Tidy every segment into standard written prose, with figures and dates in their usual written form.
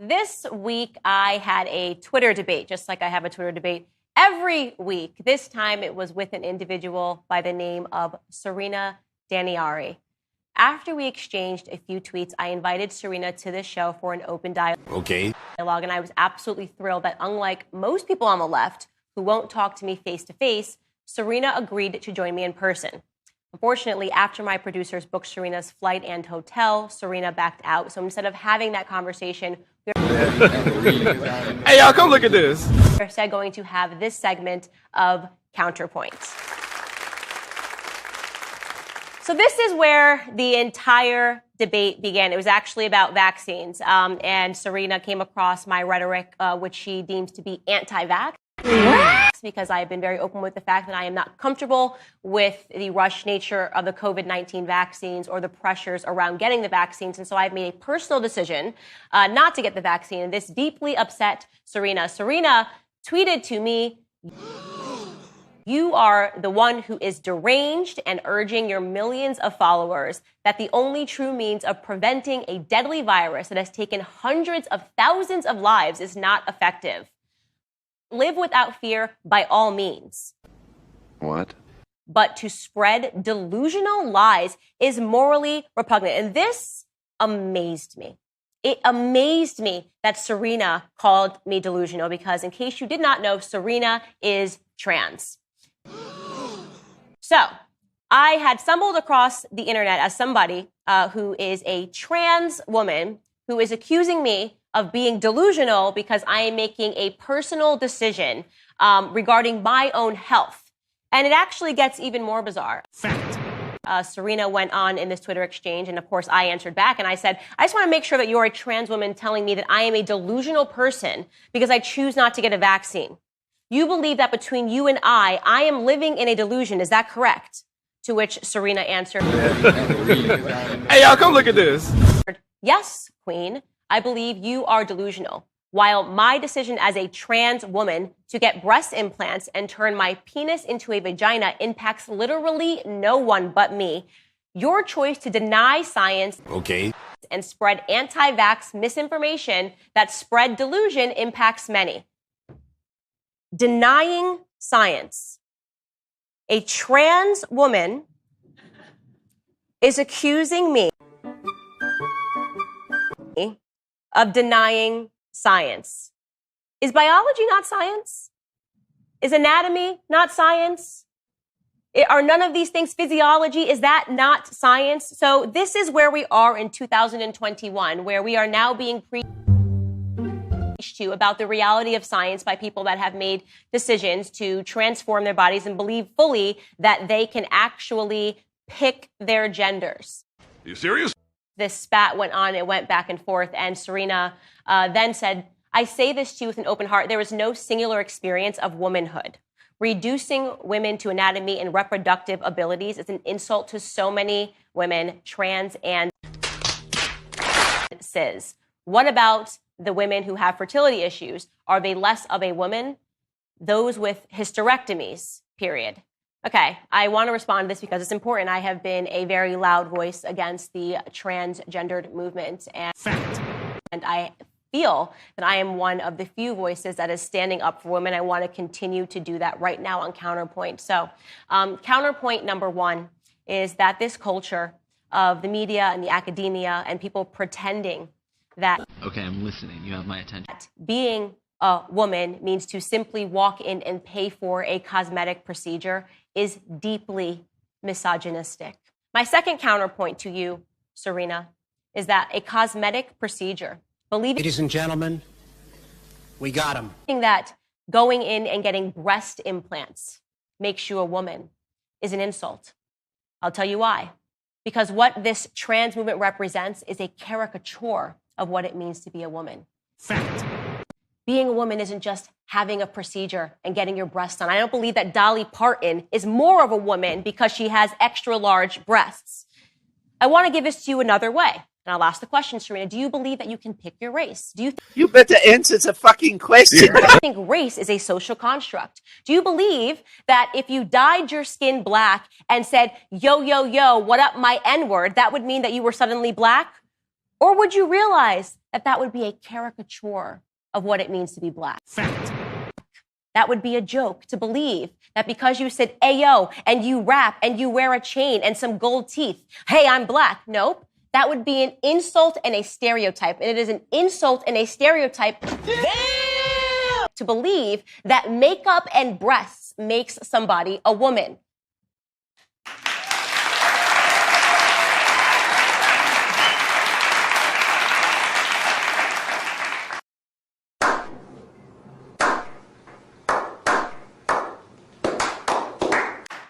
This week, I had a Twitter debate, just like I have a Twitter debate every week. This time, it was with an individual by the name of Serena Daniari. After we exchanged a few tweets, I invited Serena to the show for an open dialogue. And I was absolutely thrilled that, unlike most people on the left who won't talk to me face to face, Serena agreed to join me in person. Unfortunately, after my producers booked Serena's flight and hotel, Serena backed out. So instead of having that conversation, hey, y'all, come look at this. We're instead going to have this segment of Counterpoint. So this is where the entire debate began. It was actually about vaccines. And Serena came across my rhetoric, which she deems to be anti-vax. Because I have been very open with the fact that I am not comfortable with the rush nature of the COVID-19 vaccines or the pressures around getting the vaccines. And so I've made a personal decision not to get the vaccine. And this deeply upset Serena. Serena tweeted to me, "You are the one who is deranged and urging your millions of followers that the only true means of preventing a deadly virus that has taken hundreds of thousands of lives is not effective. Live without fear by all means. What? But to spread delusional lies is morally repugnant." And this amazed me. It amazed me that Serena called me delusional because, in case you did not know, Serena is trans. So I had stumbled across the internet as somebody who is a trans woman who is accusing me of being delusional because I am making a personal decision regarding my own health. And it actually gets even more bizarre. Fact. Serena went on in this Twitter exchange, and of course I answered back, and I said, "I just want to make sure that you're a trans woman telling me that I am a delusional person because I choose not to get a vaccine. You believe that between you and I am living in a delusion. Is that correct?" To which Serena answered, Hey, y'all, come look at this. "Yes, Queen. I believe you are delusional. While my decision as a trans woman to get breast implants and turn my penis into a vagina impacts literally no one but me, your choice to deny science and spread anti-vax misinformation that spread delusion impacts many." Denying science. A trans woman is accusing me of denying science. Is biology not science? Is anatomy not science? Are none of these things physiology? Is that not science? So this is where we are in 2021, where we are now being preached to about the reality of science by people that have made decisions to transform their bodies and believe fully that they can actually pick their genders. You serious? This spat went on, it went back and forth, and Serena then said, "I say this to you with an open heart. There is no singular experience of womanhood. Reducing women to anatomy and reproductive abilities is an insult to so many women, trans and cis. What about the women who have fertility issues? Are they less of a woman? Those with hysterectomies, period." Okay, I want to respond to this because it's important. I have been a very loud voice against the transgendered movement. And I feel that I am one of the few voices that is standing up for women. I want to continue to do that right now on Counterpoint. So counterpoint number one is that this culture of the media and the academia and people pretending that Okay, I'm listening. You have my attention. being a woman means to simply walk in and pay for a cosmetic procedure is deeply misogynistic. My second counterpoint to you, Serena, is that a cosmetic procedure, believing Ladies and gentlemen, we got him. that going in and getting breast implants makes you a woman is an insult. I'll tell you why. Because what this trans movement represents is a caricature of what it means to be a woman. Fact. Being a woman isn't just having a procedure and getting your breasts done. I don't believe that Dolly Parton is more of a woman because she has extra large breasts. I want to give this to you another way. And I'll ask the question, Serena, do you believe that you can pick your race? Do you You better answer the fucking question. think race is a social construct? Do you believe that if you dyed your skin black and said, yo, yo, yo, what up, my N-word, that would mean that you were suddenly black? Or would you realize that that would be a caricature of what it means to be black? Fact. That would be a joke to believe that because you said Ayo and you rap and you wear a chain and some gold teeth, hey, I'm black. Nope. That would be an insult and a stereotype. And it is an insult and a stereotype to believe that makeup and breasts makes somebody a woman.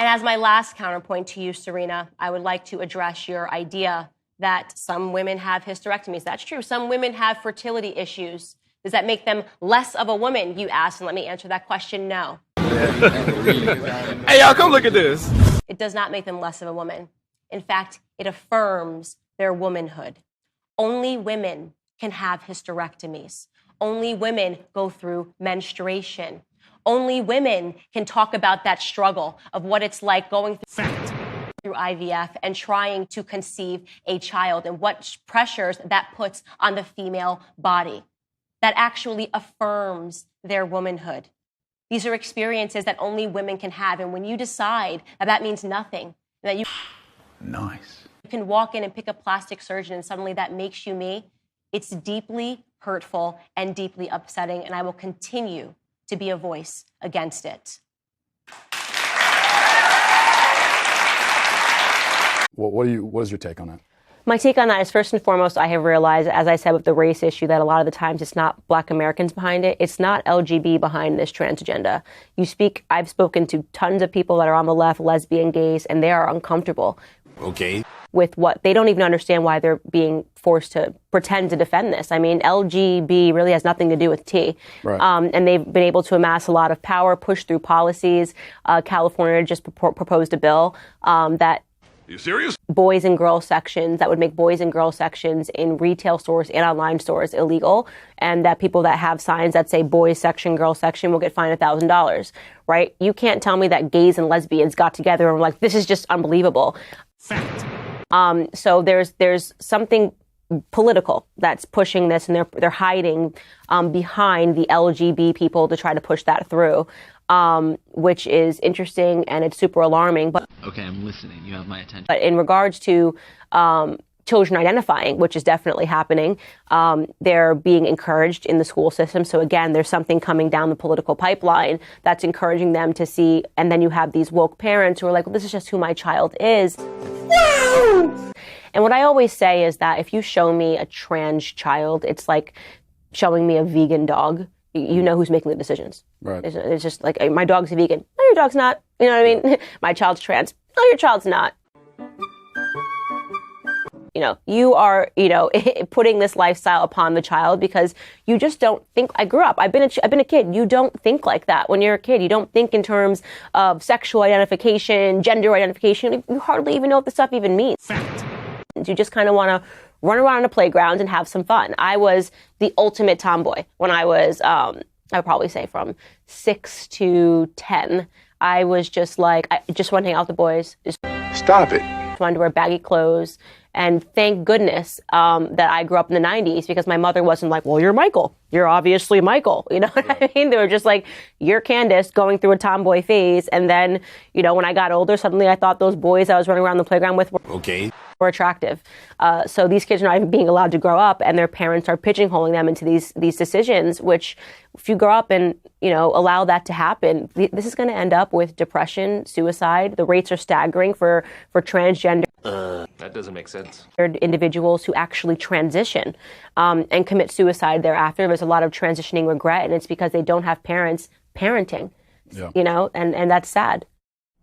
And as my last counterpoint to you, Serena, I would like to address your idea that some women have hysterectomies. That's true. Some women have fertility issues. Does that make them less of a woman, you asked? And let me answer that question, no. Hey, y'all, come look at this. It does not make them less of a woman. In fact, it affirms their womanhood. Only women can have hysterectomies. Only women go through menstruation. Only women can talk about that struggle of what it's like going through IVF and trying to conceive a child and what pressures that puts on the female body. That actually affirms their womanhood. These are experiences that only women can have. And when you decide that means nothing, that you can walk in and pick a plastic surgeon and suddenly that makes you me, it's deeply hurtful and deeply upsetting. And I will continue to be a voice against it. What is your take on that? My take on that is, first and foremost, I have realized, as I said with the race issue, that a lot of the times it's not Black Americans behind it. It's not LGB behind this trans agenda. I've spoken to tons of people that are on the left, lesbian, gays, and they are uncomfortable. Okay. With what they don't even understand why they're being forced to pretend to defend this. I mean, LGB really has nothing to do with T. Right. And they've been able to amass a lot of power, push through policies. California just proposed a bill that Are you serious? boys and girls sections, that would make boys and girls sections in retail stores and online stores illegal, and that people that have signs that say boys section, girls section will get fined $1,000, right? You can't tell me that gays and lesbians got together and were like, this is just unbelievable. Fact. So there's something political that's pushing this, and they're hiding behind the LGB people to try to push that through, which is interesting and it's super alarming. But Okay, I'm listening. You have my attention. But in regards to children identifying, which is definitely happening, they're being encouraged in the school system. So again, there's something coming down the political pipeline that's encouraging them to see. And then you have these woke parents who are like, well, this is just who my child is. Woo! And what I always say is that if you show me a trans child, it's like showing me a vegan dog. You know who's making the decisions. Right. It's just like, my dog's a vegan. No, your dog's not. You know what I mean? My child's trans. No, your child's not. You know, you are, putting this lifestyle upon the child because you just don't think. I grew up. I've been a kid. You don't think like that when you're a kid. You don't think in terms of sexual identification, gender identification. You hardly even know what the stuff even means. Fact. You just kind of want to run around a playground and have some fun. I was the ultimate tomboy when I was, I would probably say from 6 to 10. I was just like, I just wanted to hang out with the boys. Just Stop it. wanted to wear baggy clothes. And thank goodness that I grew up in the 90s, because my mother wasn't like, well, you're Michael. You're obviously Michael. You know what I mean? They were just like, you're Candace going through a tomboy phase. And then, when I got older, suddenly I thought those boys I was running around the playground with were attractive. So these kids are not even being allowed to grow up, and their parents are pigeonholing them into these decisions, which if you grow up and, allow that to happen, this is going to end up with depression, suicide. The rates are staggering for transgender That doesn't make sense. individuals who actually transition and commit suicide thereafter. There's a lot of transitioning regret, and it's because they don't have parents parenting, and that's sad.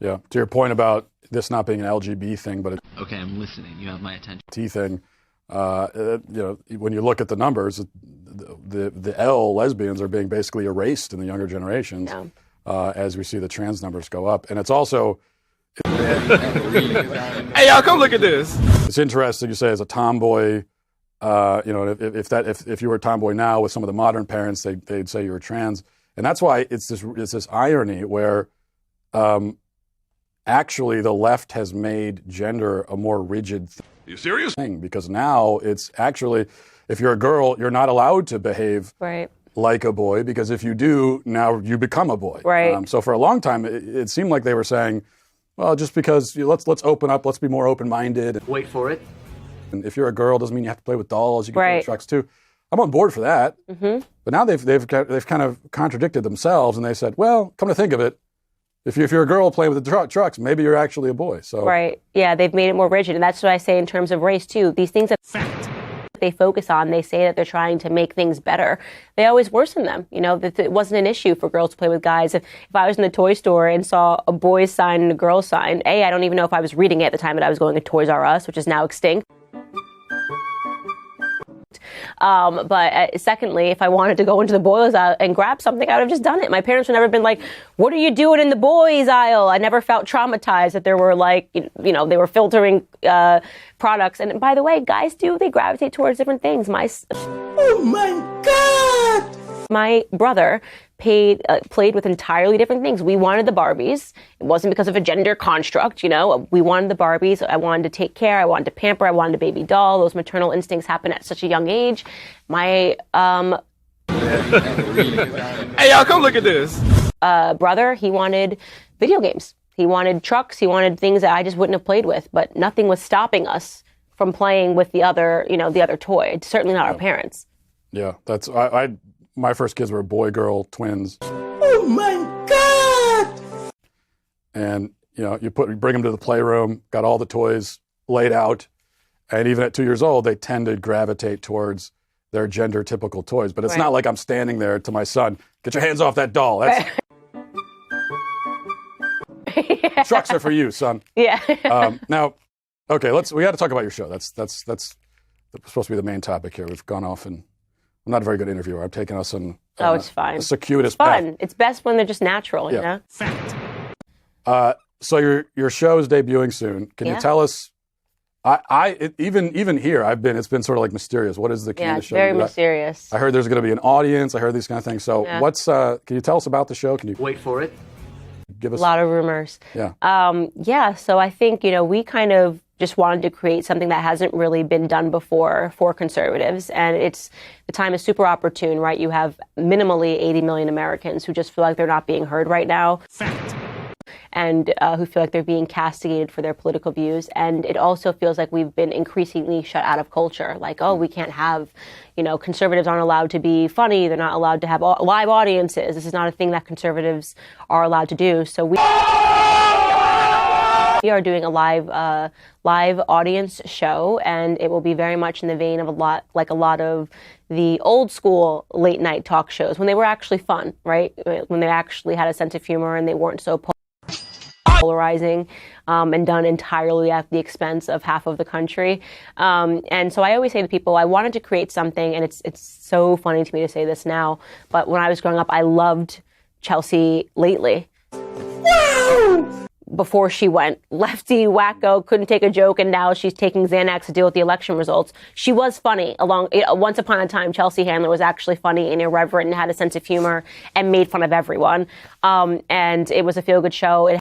Yeah. To your point about this not being an LGB thing, but Okay, I'm listening. You have my attention. T thing, when you look at the numbers, the L lesbians are being basically erased in the younger generations as we see the trans numbers go up. And it's also... Hey, y'all, come look at this. It's interesting you say as a tomboy, if you were a tomboy now with some of the modern parents, they'd say you were trans. And that's why it's this irony where actually the left has made gender a more rigid You serious? Because now it's actually, if you're a girl, you're not allowed to behave Right. like a boy, because if you do, now you become a boy. Right. So for a long time, it seemed like they were saying, well, just because let's open up, let's be more open-minded. Wait for it. And if you're a girl, doesn't mean you have to play with dolls. You can play Right. with trucks too. I'm on board for that. Mm-hmm. But now they've kind of contradicted themselves, and they said, well, come to think of it, if you're a girl playing with the trucks, maybe you're actually a boy. So Right. Yeah, they've made it more rigid. And that's what I say in terms of race, too. These things that they focus on, they say that they're trying to make things better. They always worsen them. You know, that it wasn't an issue for girls to play with guys. If I was in the toy store and saw a boy's sign and a girl's sign, I don't even know if I was reading it at the time that I was going to Toys R Us, which is now extinct. But secondly, if I wanted to go into the boys aisle and grab something, I would have just done it. My parents would never been like, what are you doing in the boys aisle? I never felt traumatized that there were like, you know, they were filtering products. And by the way, guys they gravitate towards different things. Oh my God! My brother played with entirely different things. We wanted the Barbies. It wasn't because of a gender construct, you know. We wanted the Barbies. I wanted to take care. I wanted to pamper. I wanted a baby doll. Those maternal instincts happen at such a young age. My Hey, y'all, come look at this. brother, he wanted video games. He wanted trucks. He wanted things that I just wouldn't have played with. But nothing was stopping us from playing with the other toy. It's certainly not our parents. yeah, that's my first kids were boy-girl twins. Oh my God! And, you know, you bring them to the playroom, got all the toys laid out, and even at 2 years old, they tend to gravitate towards their gender-typical toys. But it's Right. not like I'm standing there to my son, get your hands off that doll. That's trucks are for you, son. Yeah. Now, okay, we got to talk about your show. That's supposed to be the main topic here. We've gone off, and I'm not a very good interviewer. I'm taking us on It's fine. a circuitous It's fun. path. It's best when they're just natural, you Yeah. know? So your show is debuting soon. Can you Yeah. tell us? Even here, it's been sort of like mysterious. What is the Yeah, Candace it's show? very mysterious. I heard there's going to be an audience. I heard these kind of things. So Yeah. can you tell us about the show? Can you Wait for it. give us A lot of rumors. Yeah. So I think, you know, we kind of just wanted to create something that hasn't really been done before for conservatives. And the time is super opportune, right? You have minimally 80 million Americans who just feel like they're not being heard right now. And who feel like they're being castigated for their political views. And it also feels like we've been increasingly shut out of culture. Like, we can't have, you know, conservatives aren't allowed to be funny. They're not allowed to have live audiences. This is not a thing that conservatives are allowed to do. So we are doing a live audience show, and it will be very much in the vein of a lot of the old school late night talk shows when they were actually fun, right? When they actually had a sense of humor and they weren't so polarizing and done entirely at the expense of half of the country. And so I always say to people, I wanted to create something, and it's so funny to me to say this now, but when I was growing up, I loved Chelsea Lately. Before she went lefty, wacko, couldn't take a joke, and now she's taking Xanax to deal with the election results. She was funny. Once upon a time, Chelsea Handler was actually funny and irreverent and had a sense of humor and made fun of everyone. And it was a feel-good show. It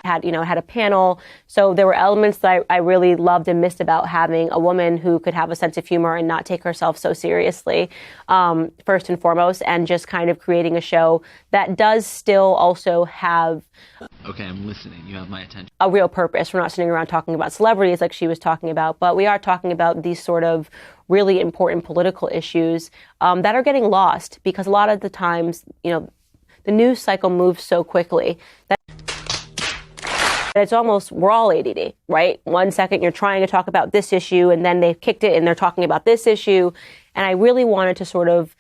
had a panel. So there were elements that I really loved and missed about having a woman who could have a sense of humor and not take herself so seriously, first and foremost, and just kind of creating a show that does still also have Okay, I'm listening. You have my attention. a real purpose. We're not sitting around talking about celebrities like she was talking about, but we are talking about these sort of really important political issues that are getting lost because a lot of the times, you know, the news cycle moves so quickly that it's almost, we're all ADD, right? 1 second you're trying to talk about this issue and then they've kicked it and they're talking about this issue. And I really wanted to sort of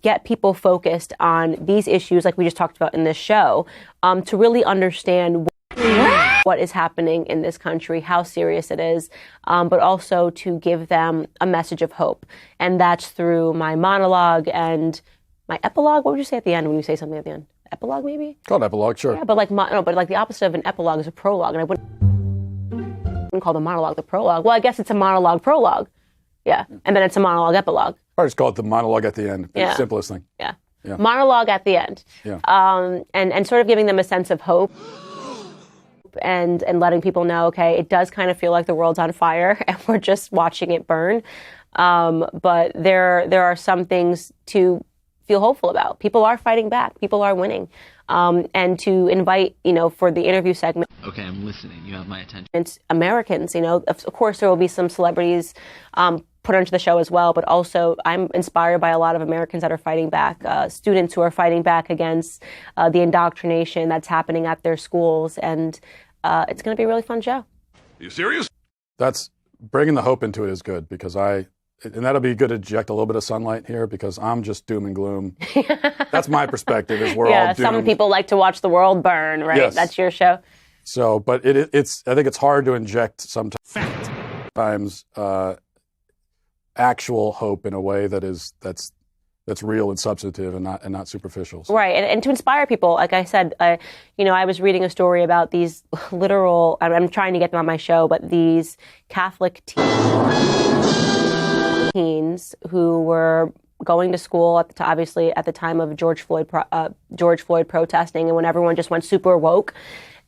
get people focused on these issues like we just talked about in this show to really understand what is happening in this country, how serious it is, but also to give them a message of hope. And that's through my monologue and my epilogue. What would you say at the end when you say something at the end? Epilogue, maybe? call it epilogue, sure. Yeah, but like the opposite of an epilogue is a prologue, and I wouldn't call the monologue the prologue. Well, I guess it's a monologue prologue. Yeah, and then it's a monologue epilogue. Or just call it the monologue at the end. Yeah. The simplest thing. Yeah. Yeah. Monologue at the end. Yeah. And sort of giving them a sense of hope hope and letting people know, okay, it does kind of feel like the world's on fire and we're just watching it burn. But there are some things to feel hopeful about. People are fighting back. People are winning. And to invite, for the interview segment. Okay, I'm listening. You have my attention. It's Americans, of course there will be some celebrities put onto the show as well, but also I'm inspired by a lot of Americans that are fighting back, students who are fighting back against the indoctrination that's happening at their schools. And it's going to be a really fun show. Are you serious? That's bringing the hope into it is good because and that'll be good to inject a little bit of sunlight here because I'm just doom and gloom. That's my perspective is we're all doomed. Some people like to watch the world burn, right? Yes. That's your show. So, but it's I think it's hard to inject sometimes actual hope in a way that's real and substantive and not superficial. So. Right, and to inspire people, like I said, I was reading a story about these literal. I'm trying to get them on my show, but these Catholic teens who were going to school obviously at the time of George Floyd protesting, and when everyone just went super woke,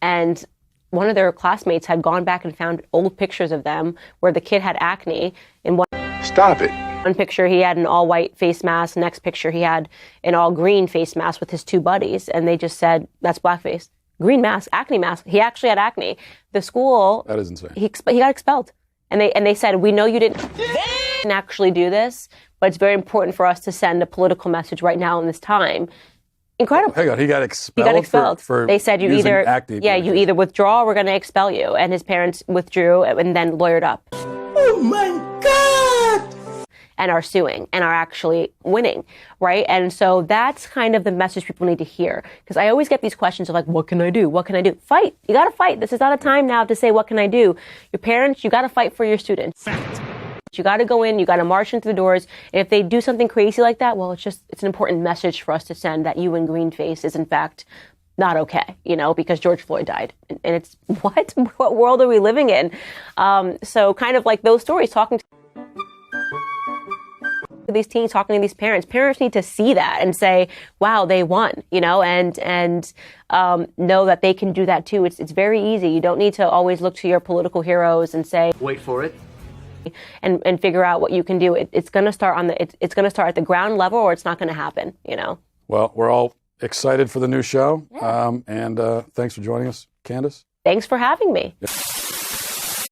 and one of their classmates had gone back and found old pictures of them where the kid had acne. In Stop it. one picture he had an all-white face mask. Next picture he had an all-green face mask with his two buddies, and they just said, "That's blackface." Green mask, acne mask. He actually had acne. The school, That is insane. He got expelled, and they said, "We know you didn't actually do this, but it's very important for us to send a political message right now in this time." Incredible. Hang on, he got expelled. He got expelled. For they said you you either withdraw or we're going to expel you. And his parents withdrew and then lawyered up. Oh my God! And are suing and are actually winning, right? And so that's kind of the message people need to hear. Because I always get these questions of like, what can I do? What can I do? Fight. You got to fight. This is not a time now to say, what can I do? Your parents, you got to fight for your students. Fact. You got to go in, you got to march into the doors. And if they do something crazy like that, well, it's an important message for us to send that you in green face is in fact not okay, because George Floyd died. And it's, what world are we living in? So kind of like those stories, talking to these teens, talking to these parents need to see that and say, wow, they won, and know that they can do that too. It's very easy. You don't need to always look to your political heroes and say, Wait for it. and figure out what you can do. It's going to start it's going to start at the ground level, or it's not going to happen. Well, we're all excited for the new show, and thanks for joining us, Candace. Thanks for having me. Yeah.